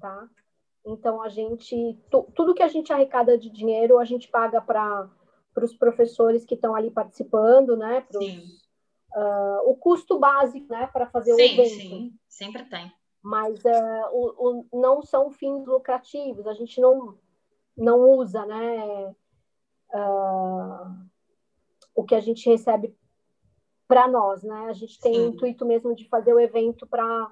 Speaker 1: tá? Então, tudo que a gente arrecada de dinheiro, a gente paga para os professores que estão ali participando, né? O custo básico, né? Para fazer o evento.
Speaker 2: Sim, sempre tem.
Speaker 1: Mas não são fins lucrativos, a gente não usa, né? O que a gente recebe para nós, né? A gente tem o intuito mesmo de fazer o evento para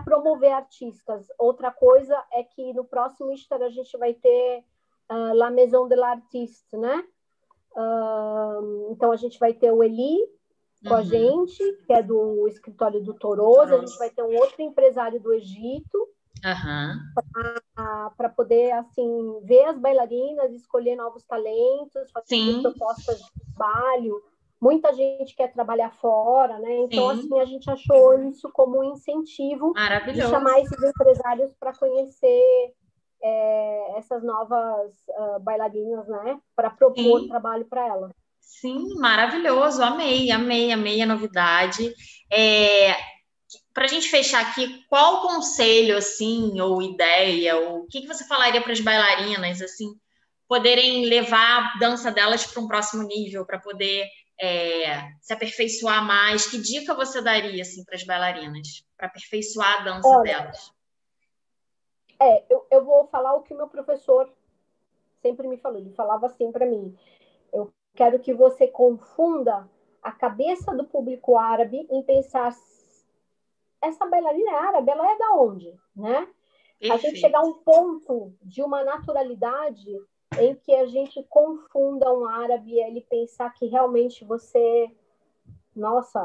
Speaker 1: promover artistas. Outra coisa é que no próximo Ishtar a gente vai ter La Maison de l'Artiste, né? Então a gente vai ter o Eli com a gente, que é do escritório do Toroz. A gente vai ter um outro empresário do Egito para poder assim ver as bailarinas, escolher novos talentos, fazer propostas de trabalho. Muita gente quer trabalhar fora, né? Então, assim, a gente achou isso como um incentivo de chamar esses empresários para conhecer essas novas bailarinas, né? Para propor trabalho para elas.
Speaker 2: Sim, maravilhoso. Amei a novidade. Para a gente fechar aqui, qual conselho, assim, ou ideia, ou o que você falaria para as bailarinas, assim, poderem levar a dança delas para um próximo nível, para poder se aperfeiçoar mais? Que dica você daria, assim, para as bailarinas, para aperfeiçoar a dança delas?
Speaker 1: Eu vou falar o que o meu professor sempre me falou. Ele falava assim para mim: eu quero que você confunda a cabeça do público árabe em pensar, essa bailarina é árabe, ela é da onde, né? Perfeito. A gente chegar a um ponto de uma naturalidade em que a gente confunda um árabe e ele pensar que realmente você, nossa,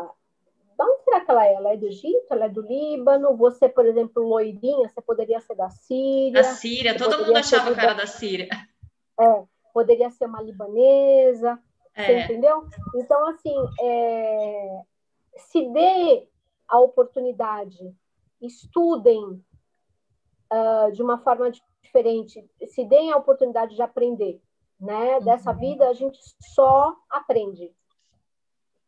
Speaker 1: de onde será que ela é? Ela é do Egito? Ela é do Líbano? Você, por exemplo, loirinha, você poderia ser da Síria.
Speaker 2: Da Síria, todo mundo achava que era da Síria.
Speaker 1: Poderia ser uma libanesa, você entendeu? Então, assim, se dê a oportunidade, estudem de uma forma diferente, se deem a oportunidade de aprender, né? Dessa vida a gente só aprende,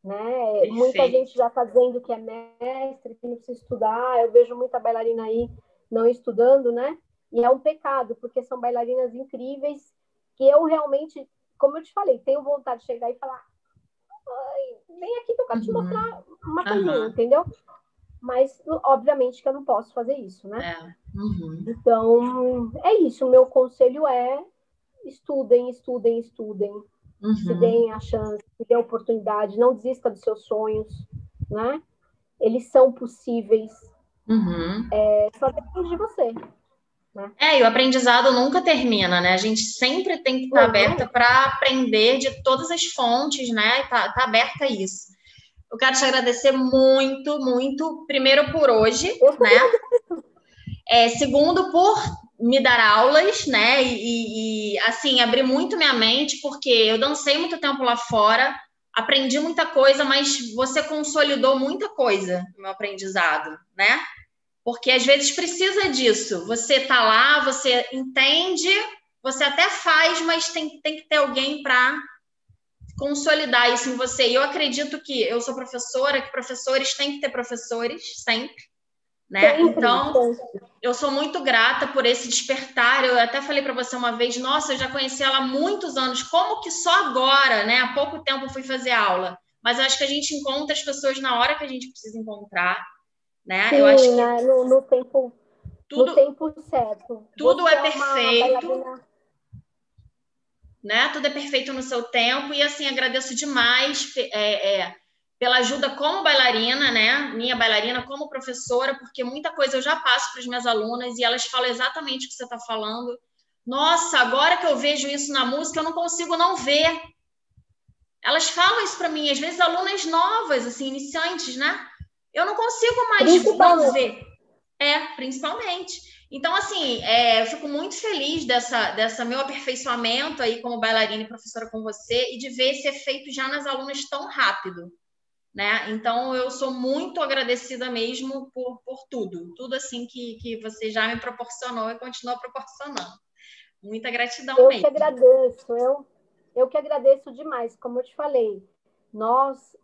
Speaker 1: né? Muita gente já está dizendo que é mestre, que não precisa estudar. Eu vejo muita bailarina aí não estudando, né? E é um pecado, porque são bailarinas incríveis que eu realmente, como eu te falei, tenho vontade de chegar e falar: vem aqui que eu quero te mostrar uma coisinha, entendeu? Mas, obviamente, que eu não posso fazer isso, né? Então, é isso. O meu conselho é estudem. Se deem a chance, se deem a oportunidade, não desista dos seus sonhos, né? Eles são possíveis. Só depende de você. Né?
Speaker 2: E o aprendizado nunca termina, né? A gente sempre tem que estar aberta para aprender de todas as fontes, né? E tá aberta a isso. Eu quero te agradecer muito, muito. Primeiro por hoje, né? Segundo por me dar aulas, né? E assim, abrir muito minha mente, porque eu dancei muito tempo lá fora, aprendi muita coisa, mas você consolidou muita coisa no meu aprendizado, né? Porque às vezes precisa disso. Você tá lá, você entende, você até faz, mas tem que ter alguém para consolidar isso em você. E eu acredito que eu sou professora, que professores têm que ter professores sempre, né? Então, eu sou muito grata por esse despertar. Eu até falei para você uma vez, nossa, eu já conheci ela há muitos anos, como que só agora, né? Há pouco tempo eu fui fazer aula. Mas eu acho que a gente encontra as pessoas na hora que a gente precisa encontrar, né?
Speaker 1: Sim,
Speaker 2: eu acho que
Speaker 1: né? No tempo certo.
Speaker 2: Tudo
Speaker 1: Você
Speaker 2: é
Speaker 1: é uma
Speaker 2: perfeito,
Speaker 1: bailarina,
Speaker 2: né? Tudo é perfeito no seu tempo. E assim, agradeço demais pela ajuda como bailarina, né? Minha bailarina como professora, porque muita coisa eu já passo para as minhas alunas e elas falam exatamente o que você está falando. Nossa, agora que eu vejo isso na música, eu não consigo não ver. Elas falam isso para mim, às vezes alunas novas, assim, iniciantes, né? Eu não consigo mais não ver. Principalmente. Então, assim, eu fico muito feliz dessa meu aperfeiçoamento aí como bailarina e professora com você e de ver esse efeito já nas alunas tão rápido, né? Então, eu sou muito agradecida mesmo por tudo assim que você já me proporcionou e continua proporcionando. Muita gratidão
Speaker 1: eu
Speaker 2: mesmo.
Speaker 1: que agradeço, eu que agradeço demais, como eu te falei, nós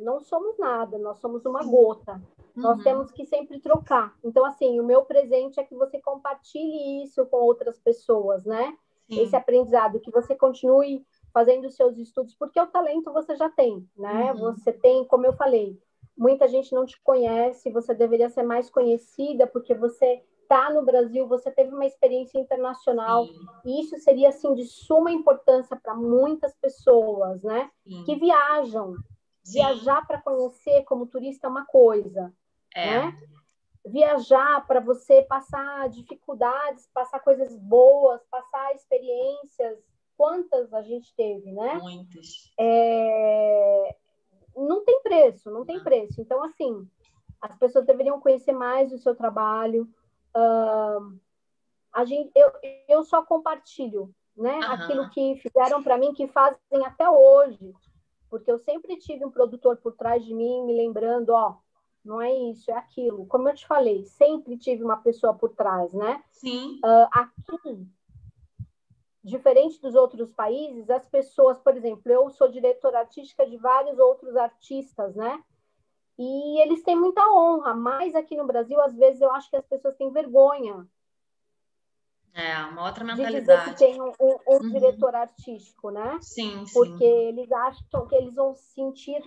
Speaker 1: não somos nada, nós somos uma gota. Nós temos que sempre trocar. Então, assim, o meu presente é que você compartilhe isso com outras pessoas, né? Sim. Esse aprendizado, que você continue fazendo os seus estudos, porque o talento você já tem, né? Você tem, como eu falei, muita gente não te conhece, você deveria ser mais conhecida, porque você está no Brasil, você teve uma experiência internacional, sim, e isso seria, assim, de suma importância para muitas pessoas, né? Sim. Que viajam. Sim. Viajar para conhecer como turista é uma coisa, né? Viajar para você passar dificuldades, passar coisas boas, passar experiências, quantas a gente teve, né?
Speaker 2: Muitas.
Speaker 1: Não tem preço, não tem preço. Então, assim, as pessoas deveriam conhecer mais o seu trabalho. Eu só compartilho, né? Aquilo que fizeram para mim, que fazem até hoje, porque eu sempre tive um produtor por trás de mim, me lembrando, não é isso, é aquilo. Como eu te falei, sempre tive uma pessoa por trás, né?
Speaker 2: Sim.
Speaker 1: Aqui, diferente dos outros países, as pessoas, por exemplo, eu sou diretora artística de vários outros artistas, né? E eles têm muita honra, mas aqui no Brasil, às vezes, eu acho que as pessoas têm vergonha.
Speaker 2: Uma outra
Speaker 1: mentalidade. De dizer que tem um diretor artístico, né?
Speaker 2: Sim, sim.
Speaker 1: Porque eles acham que eles vão se sentir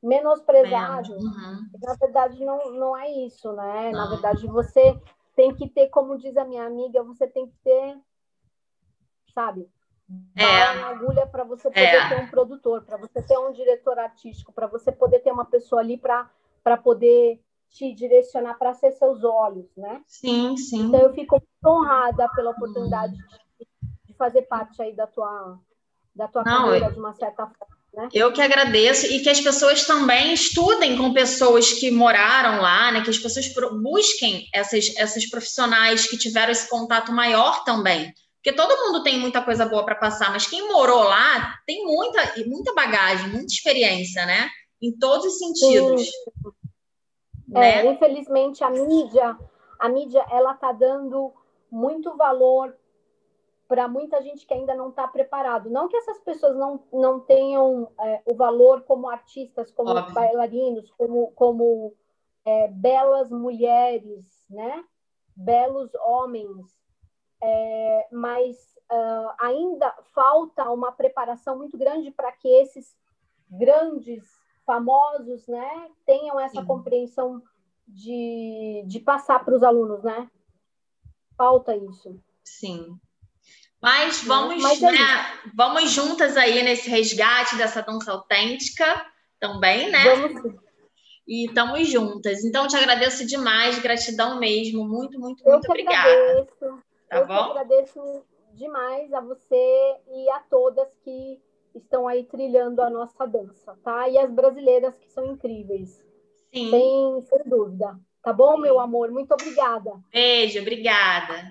Speaker 1: menosprezados. Na verdade, não é isso, né? Não. Na verdade, você tem que ter, como diz a minha amiga, você tem que ter, sabe, bala na agulha para você poder ter um produtor, para você ter um diretor artístico, para você poder ter uma pessoa ali para poder te direcionar, para ser seus olhos, né?
Speaker 2: Sim, sim.
Speaker 1: Então, eu fico muito honrada pela oportunidade de fazer parte aí da tua carreira, de uma certa forma, né?
Speaker 2: Eu que agradeço, e que as pessoas também estudem com pessoas que moraram lá, né? Que as pessoas busquem essas profissionais que tiveram esse contato maior também. Porque todo mundo tem muita coisa boa para passar, mas quem morou lá tem muita bagagem, muita experiência, né? Em todos os sentidos.
Speaker 1: Sim.
Speaker 2: Né?
Speaker 1: Infelizmente, a mídia ela está dando muito valor para muita gente que ainda não está preparado. Não que essas pessoas não tenham o valor como artistas, como Óbvio. Bailarinos, como belas mulheres, né? Belos homens, mas ainda falta uma preparação muito grande para que esses grandes famosos, né, tenham essa Sim. compreensão de passar para os alunos, né? Falta isso.
Speaker 2: Sim. Mas vamos juntas aí nesse resgate dessa dança autêntica também, né?
Speaker 1: Vamos.
Speaker 2: E estamos juntas. Então, te agradeço demais, gratidão mesmo. Muito, muito, muito obrigada.
Speaker 1: Agradeço.
Speaker 2: Tá bom?
Speaker 1: Eu que agradeço demais a você e a todas que estão aí trilhando a nossa dança, tá? E as brasileiras que são incríveis.
Speaker 2: Sim.
Speaker 1: Sem dúvida. Tá bom, Sim. meu amor? Muito obrigada.
Speaker 2: Beijo, obrigada.